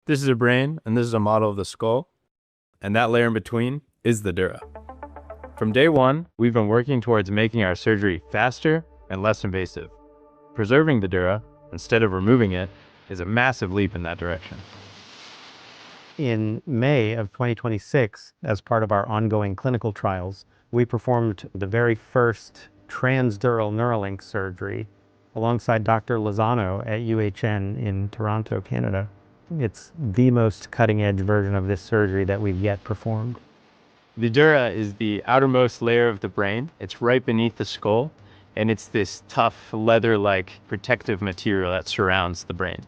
This is a brain, and this is a model of the skull, and that layer in between is the dura. From day one, we've been working towards making our surgery faster and less invasive. Preserving the dura, instead of removing it, is a massive leap in that direction. In May of 2026, as part of our ongoing clinical trials, we performed the very first transdural Neuralink surgery alongside Dr. Lozano at UHN in Toronto, Canada. It's the most cutting-edge version of this surgery that we've yet performed. The dura is the outermost layer of the brain. It's right beneath the skull, and it's this tough, leather-like protective material that surrounds the brain.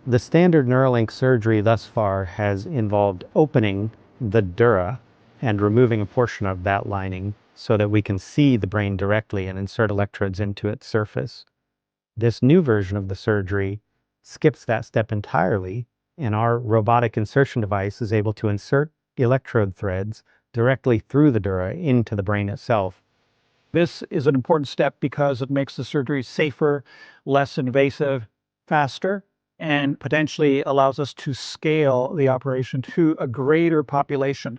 The standard Neuralink surgery thus far has involved opening the dura and removing a portion of that lining so that we can see the brain directly and insert electrodes into its surface. This new version of the surgery skips that step entirely, and our robotic insertion device is able to insert electrode threads directly through the dura into the brain itself. This is an important step because it makes the surgery safer, less invasive, faster, and potentially allows us to scale the operation to a greater population.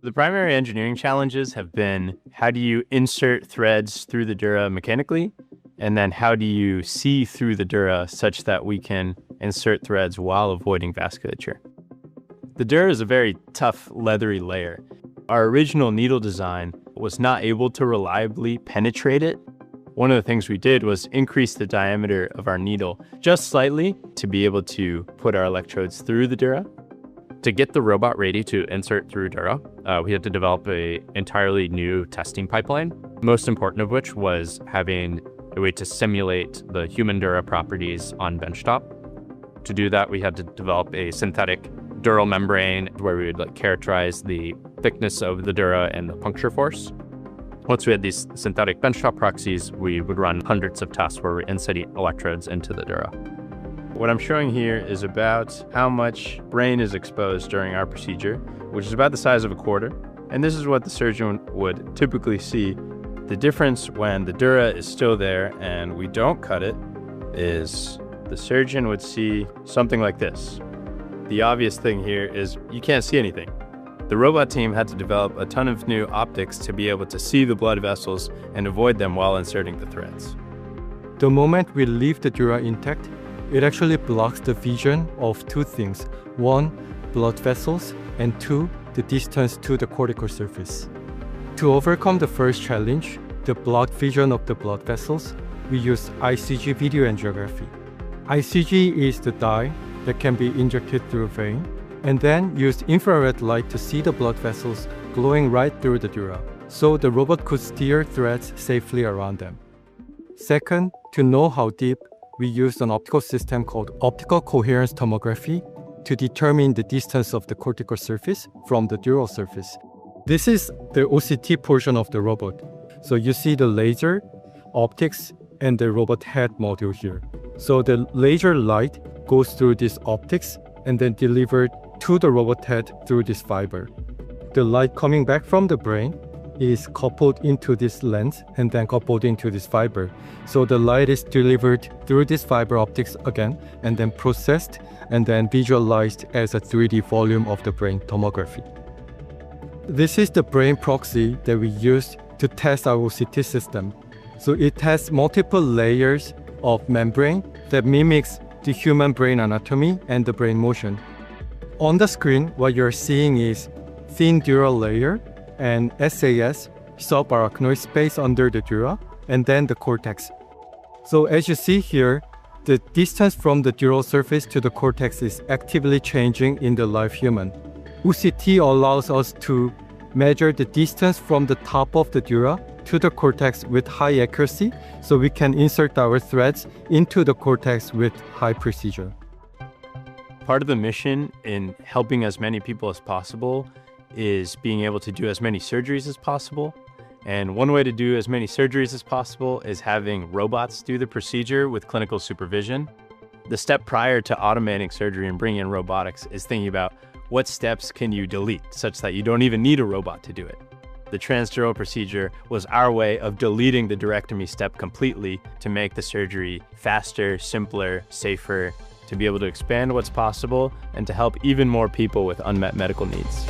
The primary engineering challenges have been, how do you insert threads through the dura mechanically? And then how do you see through the dura such that we can insert threads while avoiding vasculature? The dura is a very tough, leathery layer. Our original needle design was not able to reliably penetrate it. One of the things we did was increase the diameter of our needle just slightly to be able to put our electrodes through the dura. To get the robot ready to insert through dura, we had to develop an entirely new testing pipeline, most important of which was having a way to simulate the human dura properties on benchtop. To do that, we had to develop a synthetic dural membrane where we would characterize the thickness of the dura and the puncture force. Once we had these synthetic benchtop proxies, we would run hundreds of tests where we're inserting electrodes into the dura. What I'm showing here is about how much brain is exposed during our procedure, which is about the size of a quarter. And this is what the surgeon would typically see. The difference when the dura is still there and we don't cut it is the surgeon would see something like this. The obvious thing here is you can't see anything. The robot team had to develop a ton of new optics to be able to see the blood vessels and avoid them while inserting the threads. The moment we leave the dura intact, it actually blocks the vision of two things. One, blood vessels, and two, the distance to the cortical surface. To overcome the first challenge, the blocked vision of the blood vessels, we use ICG video angiography. ICG is the dye that can be injected through a vein, and then use infrared light to see the blood vessels glowing right through the dura, so the robot could steer threads safely around them. Second, to know how deep, we used an optical system called optical coherence tomography to determine the distance of the cortical surface from the dural surface. This is the OCT portion of the robot. So you see the laser, optics, and the robot head module here. So the laser light goes through this optics and then delivered to the robot head through this fiber. The light coming back from the brain is coupled into this lens and then coupled into this fiber. So the light is delivered through this fiber optics again and then processed and then visualized as a 3D volume of the brain tomography. This is the brain proxy that we used to test our OCT system. So it has multiple layers of membrane that mimics the human brain anatomy and the brain motion. On the screen, what you're seeing is thin dural layer and SAS, subarachnoid space under the dura, and then the cortex. So as you see here, the distance from the dural surface to the cortex is actively changing in the live human. OCT allows us to measure the distance from the top of the dura to the cortex with high accuracy, so we can insert our threads into the cortex with high precision. Part of the mission in helping as many people as possible is being able to do as many surgeries as possible. And one way to do as many surgeries as possible is having robots do the procedure with clinical supervision. The step prior to automating surgery and bringing in robotics is thinking about what steps can you delete such that you don't even need a robot to do it. The transdural procedure was our way of deleting the directomy step completely to make the surgery faster, simpler, safer, to be able to expand what's possible and to help even more people with unmet medical needs.